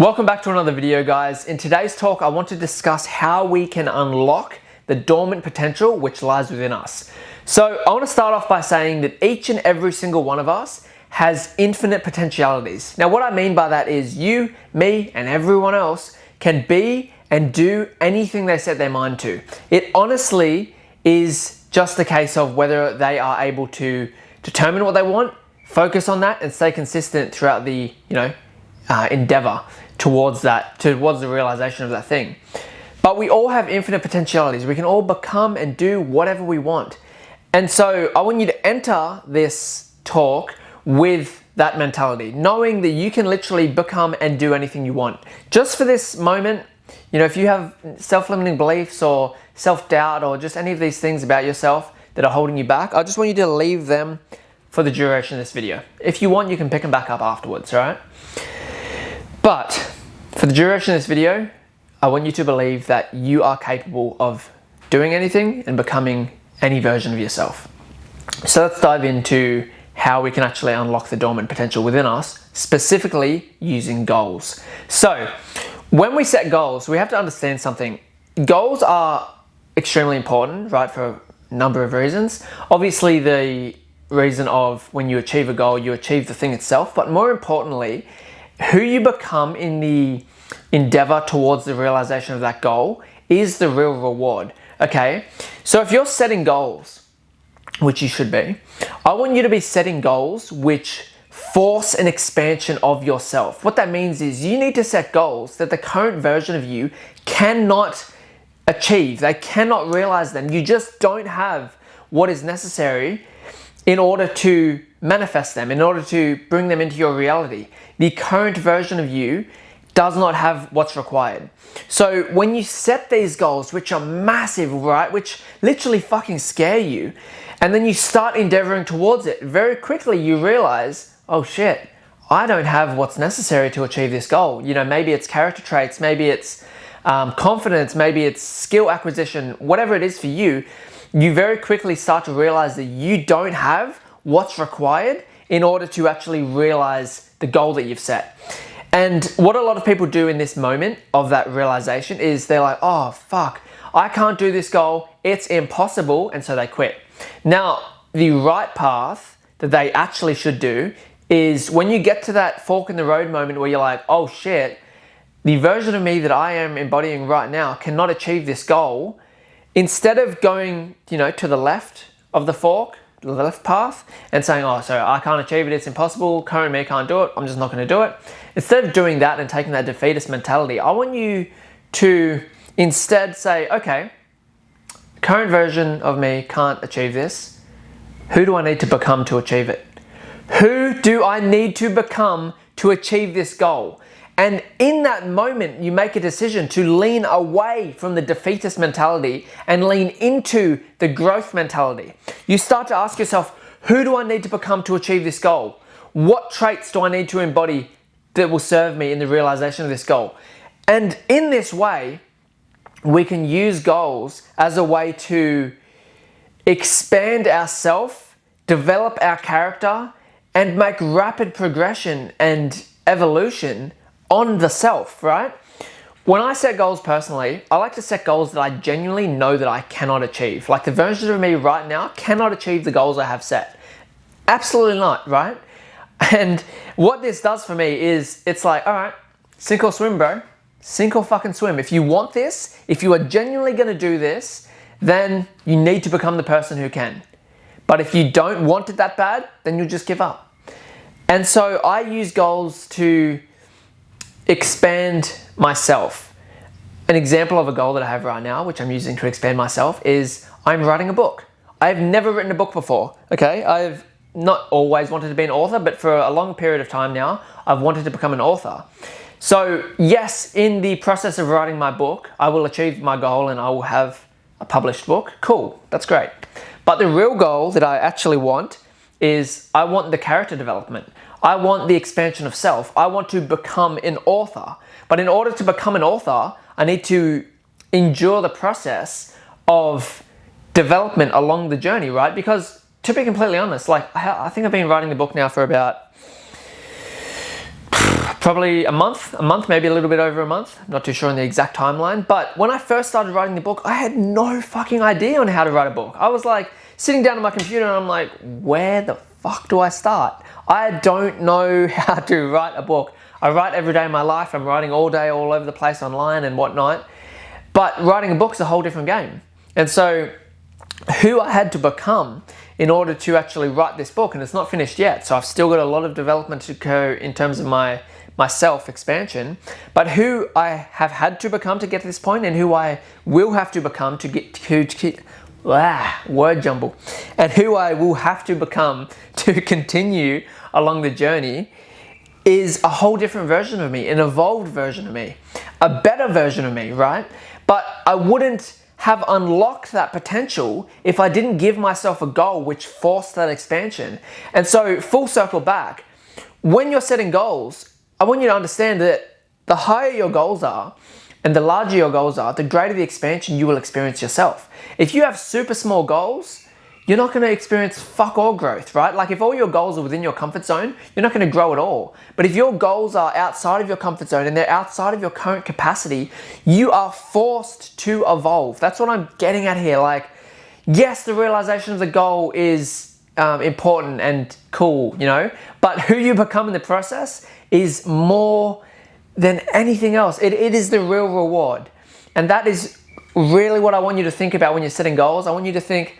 Welcome back to another video, guys. In today's talk, I want to discuss how we can unlock the dormant potential which lies within us. So I want to start off by saying that each and every single one of us has infinite potentialities. Now, what I mean by that is you, me, and everyone else can be and do anything they set their mind to. It honestly is just a case of whether they are able to determine what they want, focus on that, and stay consistent throughout the, endeavor towards the realization of that thing. But we all have infinite potentialities. We can all become and do whatever we want. And so I want you to enter this talk with that mentality, knowing that you can literally become and do anything you want. Just for this moment, if you have self-limiting beliefs or self-doubt or just any of these things about yourself that are holding you back, I just want you to leave them for the duration of this video. If you want, you can pick them back up afterwards, all right? But for the duration of this video, I want you to believe that you are capable of doing anything and becoming any version of yourself. So let's dive into how we can actually unlock the dormant potential within us, specifically using goals. So when we set goals, we have to understand something. Goals are extremely important, right, for a number of reasons. Obviously, the reason of when you achieve a goal, you achieve the thing itself, but more importantly, who you become in the endeavor towards the realization of that goal is the real reward, okay? So if you're setting goals, which you should be, I want you to be setting goals which force an expansion of yourself. What that means is you need to set goals that the current version of you cannot achieve. They cannot realize them. You just don't have what is necessary in order to manifest them, in order to bring them into your reality. The current version of you does not have what's required. So when you set these goals, which are massive, right, which literally fucking scare you, and then you start endeavoring towards it, very quickly you realize, oh shit, I don't have what's necessary to achieve this goal. Maybe it's character traits, maybe it's confidence, maybe it's skill acquisition, whatever it is for you, you very quickly start to realize that you don't have what's required in order to actually realize the goal that you've set. And what a lot of people do in this moment of that realization is they're like, oh, fuck, I can't do this goal. It's impossible. And so they quit. Now, the right path that they actually should do is when you get to that fork in the road moment where you're like, oh shit, the version of me that I am embodying right now cannot achieve this goal. Instead of going, to the left of the fork, the left path, and saying, oh, so I can't achieve it, it's impossible, current me can't do it, I'm just not going to do it. Instead of doing that and taking that defeatist mentality, I want you to instead say, okay, current version of me can't achieve this. Who do I need to become to achieve it? Who do I need to become to achieve this goal? And in that moment, you make a decision to lean away from the defeatist mentality and lean into the growth mentality. You start to ask yourself, who do I need to become to achieve this goal? What traits do I need to embody that will serve me in the realization of this goal? And in this way, we can use goals as a way to expand ourselves, develop our character, and make rapid progression and evolution on the self, right? When I set goals personally, I like to set goals that I genuinely know that I cannot achieve. Like the version of me right now cannot achieve the goals I have set. Absolutely not, right? And what this does for me is it's like, all right, sink or swim, bro. Sink or fucking swim. If you want this, if you are genuinely going to do this, then you need to become the person who can. But if you don't want it that bad, then you'll just give up. And so I use goals to expand myself. An example of a goal that I have right now, which I'm using to expand myself, is I'm writing a book. I've never written a book before, okay? I've not always wanted to be an author, but for a long period of time now, I've wanted to become an author. So yes, in the process of writing my book, I will achieve my goal and I will have a published book. Cool, that's great. But the real goal that I actually want is I want the character development. I want the expansion of self. I want to become an author. But in order to become an author, I need to endure the process of development along the journey, right? Because to be completely honest, I think I've been writing the book now for about probably a month, maybe a little bit over a month. Not too sure on the exact timeline. But when I first started writing the book, I had no fucking idea on how to write a book. I was like sitting down on my computer and I'm like, where the fuck do I start? I don't know how to write a book. I write every day of my life. I'm writing all day, all over the place online and whatnot. But writing a book is a whole different game. And so who I had to become in order to actually write this book, and it's not finished yet, so I've still got a lot of development to go in terms of my self-expansion, but who I have had to become to get to this point and who I will have to become to get to word jumble, and who I will have to become to continue along the journey is a whole different version of me, an evolved version of me, a better version of me, right? But I wouldn't have unlocked that potential if I didn't give myself a goal which forced that expansion. And so full circle back, when you're setting goals, I want you to understand that the higher your goals are and the larger your goals are, the greater the expansion you will experience yourself. If you have super small goals, you're not going to experience fuck all growth, right? Like if all your goals are within your comfort zone, you're not going to grow at all. But if your goals are outside of your comfort zone and they're outside of your current capacity, you are forced to evolve. That's what I'm getting at here. Like, yes, the realization of the goal is important and cool, you know, but who you become in the process is more than anything else. It is the real reward. And that is really what I want you to think about when you're setting goals. I want you to think,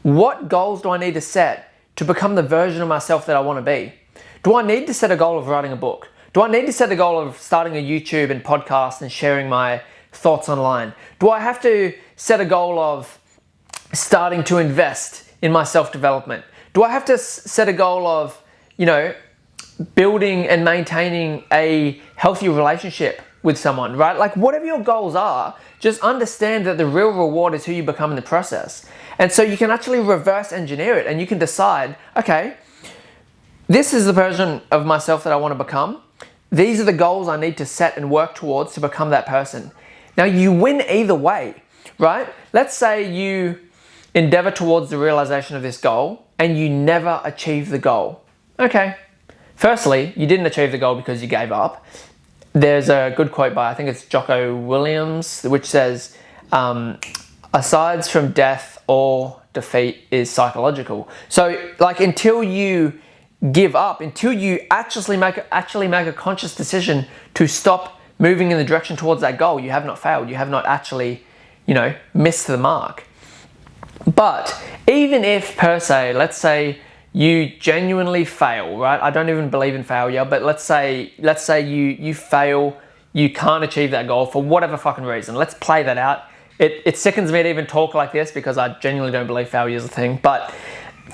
what goals do I need to set to become the version of myself that I want to be? Do I need to set a goal of writing a book? Do I need to set a goal of starting a YouTube and podcast and sharing my thoughts online? Do I have to set a goal of starting to invest in my self-development? Do I have to set a goal of, you know, building and maintaining a healthy relationship with someone, right? Like whatever your goals are, just understand that the real reward is who you become in the process. And so you can actually reverse engineer it and you can decide, okay, this is the version of myself that I want to become. These are the goals I need to set and work towards to become that person. Now you win either way, right? Let's say you endeavor towards the realization of this goal and you never achieve the goal. Okay. Firstly, you didn't achieve the goal because you gave up. There's a good quote by, I think it's Jocko Williams, which says, aside from death, all defeat is psychological. So like until you give up, until you actually make a conscious decision to stop moving in the direction towards that goal, you have not failed. You have not actually, you know, missed the mark. But even if per se, let's say you genuinely fail, right? I don't even believe in failure, but let's say you fail, you can't achieve that goal for whatever fucking reason. Let's play that out. It sickens me to even talk like this because I genuinely don't believe failure is a thing. But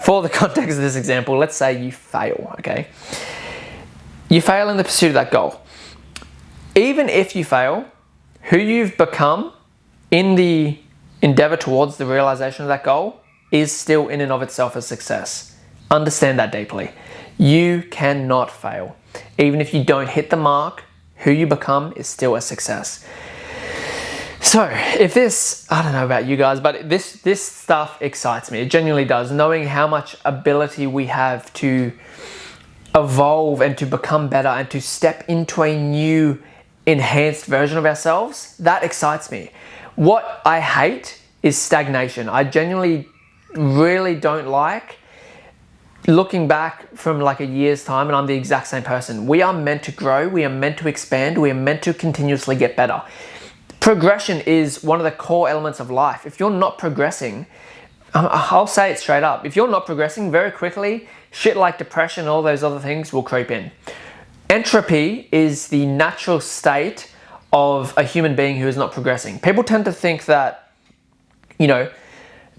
for the context of this example, let's say you fail, okay? You fail in the pursuit of that goal. Even if you fail, who you've become in the endeavor towards the realization of that goal is still in and of itself a success. Understand that deeply. You cannot fail. Even if you don't hit the mark, who you become is still a success. So if this, I don't know about you guys, but this stuff excites me. It genuinely does. Knowing how much ability we have to evolve and to become better and to step into a new enhanced version of ourselves, that excites me. What I hate is stagnation. I genuinely really don't like looking back from like a year's time and I'm the exact same person. We are meant to grow. We are meant to expand. We are meant to continuously get better. Progression is one of the core elements of life. If you're not progressing, I'll say it straight up. If you're not progressing very quickly, shit like depression, all those other things will creep in. Entropy is the natural state of a human being who is not progressing. People tend to think that, you know,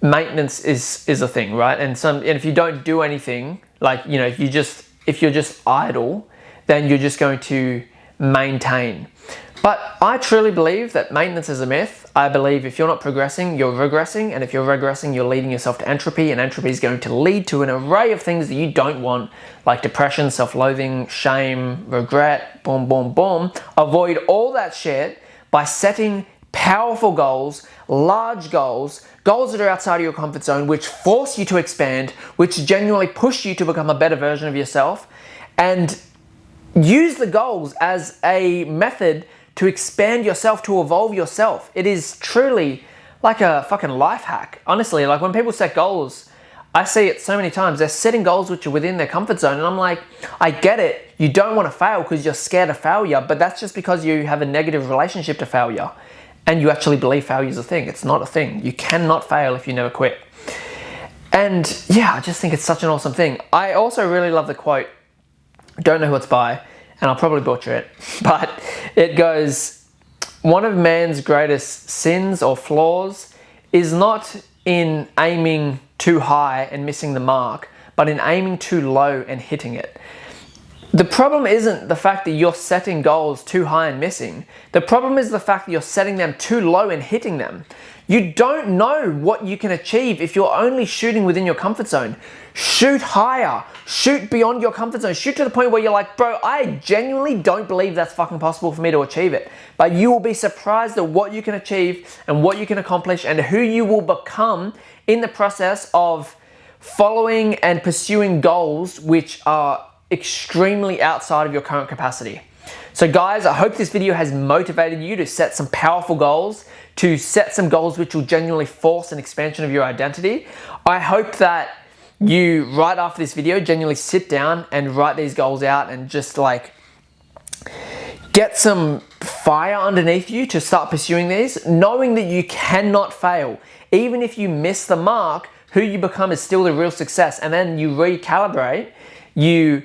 maintenance is a thing, right? And if you don't do anything, like, you know, if you're just idle, then you're just going to maintain. But I truly believe that maintenance is a myth. I believe if you're not progressing, you're regressing. And if you're regressing, you're leading yourself to entropy. And entropy is going to lead to an array of things that you don't want, like depression, self-loathing, shame, regret, boom, boom, boom. Avoid all that shit by setting powerful goals, large goals, goals that are outside of your comfort zone, which force you to expand, which genuinely push you to become a better version of yourself. And use the goals as a method to expand yourself, to evolve yourself. It is truly like a fucking life hack. Honestly, like when people set goals, I see it so many times. They're setting goals which are within their comfort zone. And I'm like, I get it. You don't want to fail because you're scared of failure, but that's just because you have a negative relationship to failure and you actually believe failure is a thing. It's not a thing. You cannot fail if you never quit. And yeah, I just think it's such an awesome thing. I also really love the quote. Don't know who it's by, and I'll probably butcher it, but it goes, one of man's greatest sins or flaws is not in aiming too high and missing the mark, but in aiming too low and hitting it. The problem isn't the fact that you're setting goals too high and missing. The problem is the fact that you're setting them too low and hitting them. You don't know what you can achieve if you're only shooting within your comfort zone. Shoot higher. Shoot beyond your comfort zone. Shoot to the point where you're like, bro, I genuinely don't believe that's fucking possible for me to achieve it. But you will be surprised at what you can achieve and what you can accomplish and who you will become in the process of following and pursuing goals which are extremely outside of your current capacity. So guys, I hope this video has motivated you to set some powerful goals, to set some goals which will genuinely force an expansion of your identity. I hope that you, right after this video, genuinely sit down and write these goals out and just like get some fire underneath you to start pursuing these, knowing that you cannot fail. Even if you miss the mark, who you become is still the real success. And then you recalibrate, you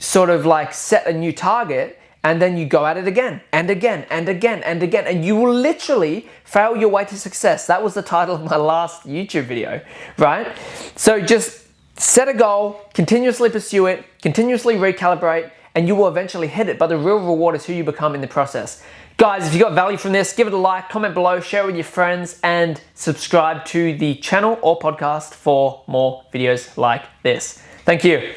sort of like set a new target, and then you go at it again and again and again and again, and you will literally fail your way to success. That was the title of my last YouTube video, right? So just set a goal, continuously pursue it, continuously recalibrate, and you will eventually hit it. But the real reward is who you become in the process. Guys, if you got value from this, give it a like, comment below, share it with your friends, and subscribe to the channel or podcast for more videos like this. Thank you.